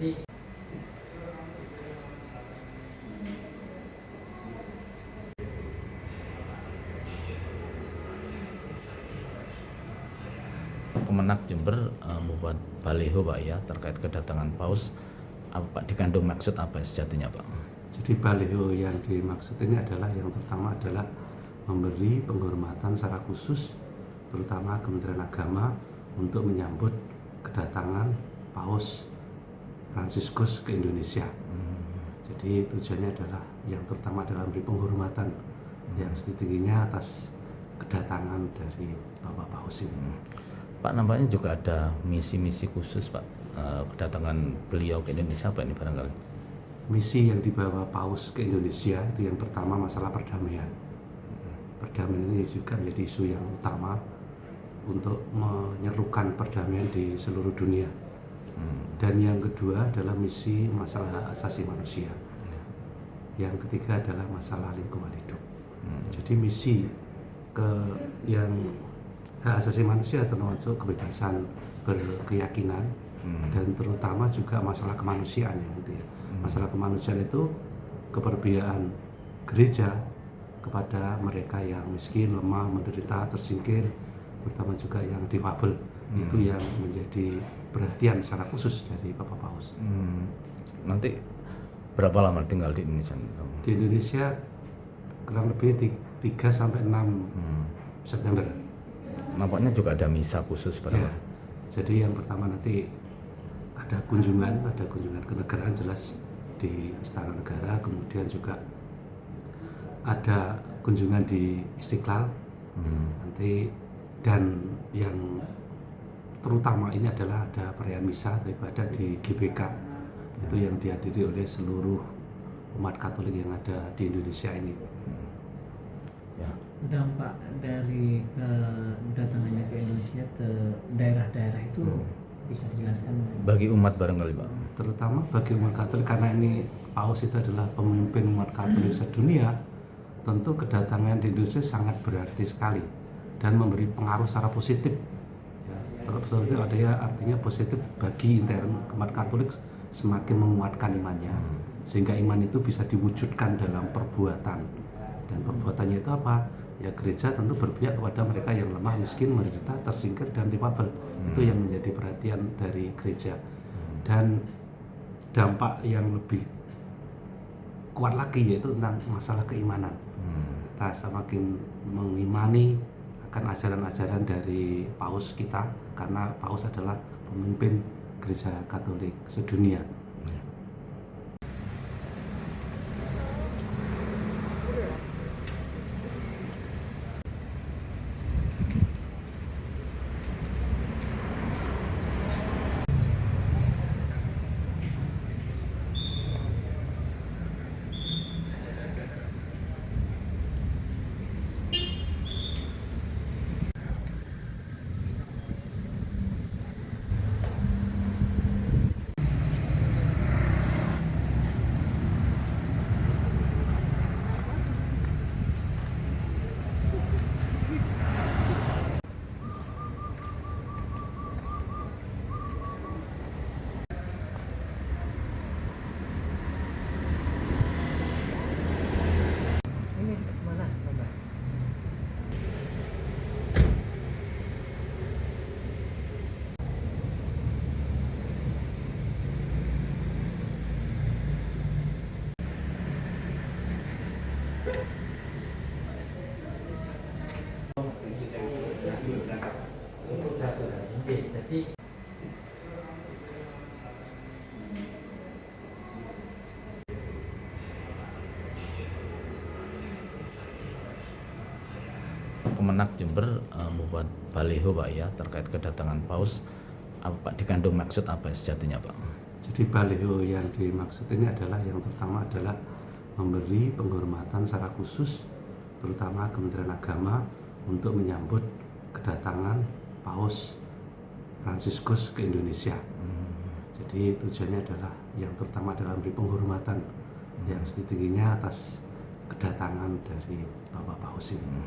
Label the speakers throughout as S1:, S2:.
S1: Kemenak Jember membuat baliho Pak ya terkait kedatangan Paus. Apa Pak dikandung maksud apa sejatinya Pak?
S2: Jadi baliho yang dimaksud ini adalah yang pertama adalah memberi penghormatan secara khusus terutama Kementerian Agama untuk menyambut kedatangan Paus Fransiskus ke Indonesia. Jadi tujuannya adalah yang terutama adalah memberi penghormatan yang setingginya atas kedatangan dari Bapak Paus ini.
S1: Pak, nampaknya juga ada misi-misi khusus Pak kedatangan beliau ke Indonesia apa ini barangkali?
S2: Misi yang dibawa Paus ke Indonesia itu yang pertama masalah perdamaian. Perdamaian ini juga menjadi isu yang utama untuk menyerukan perdamaian di seluruh dunia. Dan yang kedua adalah misi masalah hak asasi manusia. Yang ketiga adalah masalah lingkungan hidup. Jadi misi yang hak asasi manusia termasuk kebebasan berkeyakinan dan terutama juga masalah kemanusiaan yang itu ya. Masalah kemanusiaan itu keperbiaan gereja kepada mereka yang miskin, lemah, menderita, tersingkir, terutama juga yang difabel. Itu yang menjadi perhatian secara khusus dari Bapak Paus.
S1: Nanti berapa lama tinggal di Indonesia?
S2: Di Indonesia kurang lebih 3 sampai 6 September.
S1: Nampaknya juga ada misa khusus pada
S2: Ya, jadi yang pertama nanti ada kunjungan kenegaraan jelas di Istana Negara, kemudian juga ada kunjungan di Istiqlal nanti, dan yang terutama ini adalah ada perayaan misa atau ibadah di GBK itu yang dihadiri oleh seluruh umat Katolik yang ada di Indonesia ini.
S1: ya.
S3: Dampak dari kedatangannya ke Indonesia ke daerah-daerah itu bisa dijelaskan?
S1: Bagi umat barangkali Pak.
S2: Terutama bagi umat Katolik, karena ini Paus itu adalah pemimpin umat Katolik sedunia, tentu kedatangan di Indonesia sangat berarti sekali dan memberi pengaruh secara positif. Ya, positif artinya positif bagi intern umat Katolik, semakin menguatkan imannya sehingga iman itu bisa diwujudkan dalam perbuatan. Dan perbuatannya itu apa? Ya gereja tentu berpihak kepada mereka yang lemah, miskin, menderita, tersingkir, dan difabel. Itu yang menjadi perhatian dari gereja. Dan dampak yang lebih kuat lagi yaitu tentang masalah keimanan. Kita semakin mengimani akan ajaran-ajaran dari Paus kita, karena Paus adalah pemimpin gereja Katolik sedunia.
S3: Ini mana Mbak?
S4: Jadi
S1: Kemenak Jember membuat baliho Pak ya terkait kedatangan Paus. Apa Pak dikandung maksud apa sejatinya Pak?
S2: Jadi baliho yang dimaksud ini adalah yang pertama adalah memberi penghormatan secara khusus terutama Kementerian Agama untuk menyambut kedatangan Paus Fransiskus ke Indonesia. Jadi tujuannya adalah yang terutama adalah memberi penghormatan yang setingginya atas kedatangan dari Bapak Paus ini.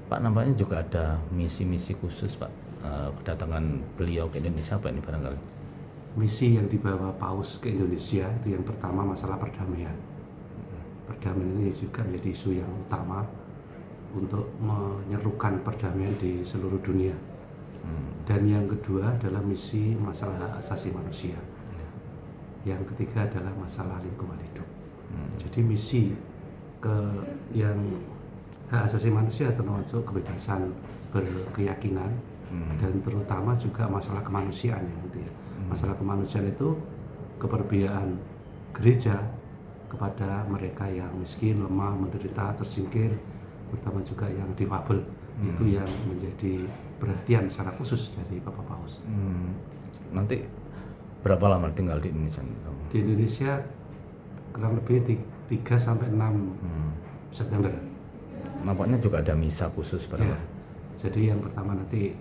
S1: Pak, nampaknya juga ada misi-misi khusus Pak kedatangan beliau ke Indonesia apa ini barangkali?
S2: misi yang dibawa Paus ke Indonesia itu yang pertama masalah perdamaian. Perdamaian ini juga menjadi isu yang utama untuk menyerukan perdamaian di seluruh dunia. Dan yang kedua adalah misi masalah hak asasi manusia. Yang ketiga adalah masalah lingkungan hidup. Jadi misi yang hak asasi manusia termasuk kebebasan berkeyakinan dan terutama juga masalah kemanusiaan yang itu ya. Masalah kemanusiaan itu keperbiaan gereja kepada mereka yang miskin, lemah, menderita, tersingkir, terutama juga yang difabel. Itu yang menjadi perhatian secara khusus dari Bapak Paus.
S1: Nanti berapa lama tinggal di Indonesia?
S2: Di Indonesia kurang lebih 3 sampai 6 September.
S1: Nampaknya juga ada misa khusus pada
S2: Ya. Jadi yang pertama nanti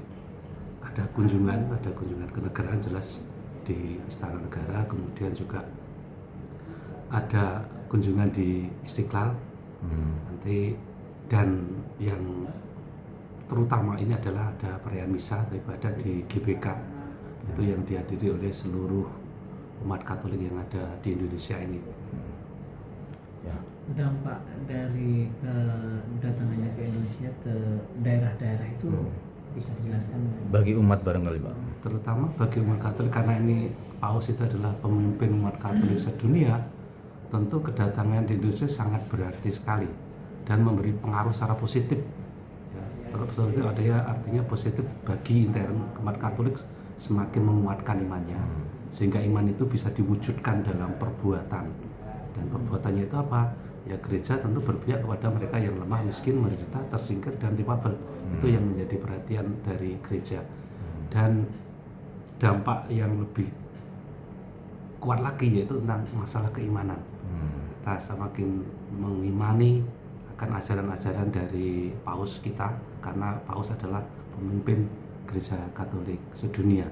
S2: ada kunjungan kenegaraan jelas di Istana Negara, kemudian juga ada kunjungan di Istiqlal nanti, dan yang terutama ini adalah ada perayaan misa atau ibadah di GBK itu yang dihadiri oleh seluruh umat Katolik yang ada di Indonesia ini.
S1: ya.
S3: Dampak dari kedatangannya ke Indonesia ke daerah-daerah itu bisa dijelaskan?
S1: Bagi umat barangkali Pak.
S2: Terutama bagi umat Katolik, karena ini Paus itu adalah pemimpin umat Katolik sedunia, tentu kedatangan di Indonesia sangat berarti sekali dan memberi pengaruh secara positif. Ya, positif artinya positif bagi intern umat Katolik, semakin menguatkan imannya, sehingga iman itu bisa diwujudkan dalam perbuatan. Dan perbuatannya itu apa? Ya gereja tentu berpihak kepada mereka yang lemah, miskin, menderita, tersingkir, dan difabel. Itu yang menjadi perhatian dari gereja. Dan dampak yang lebih kuat lagi yaitu tentang masalah keimanan. Kita semakin mengimani akan ajaran-ajaran dari Paus kita, karena Paus adalah pemimpin Gereja Katolik sedunia.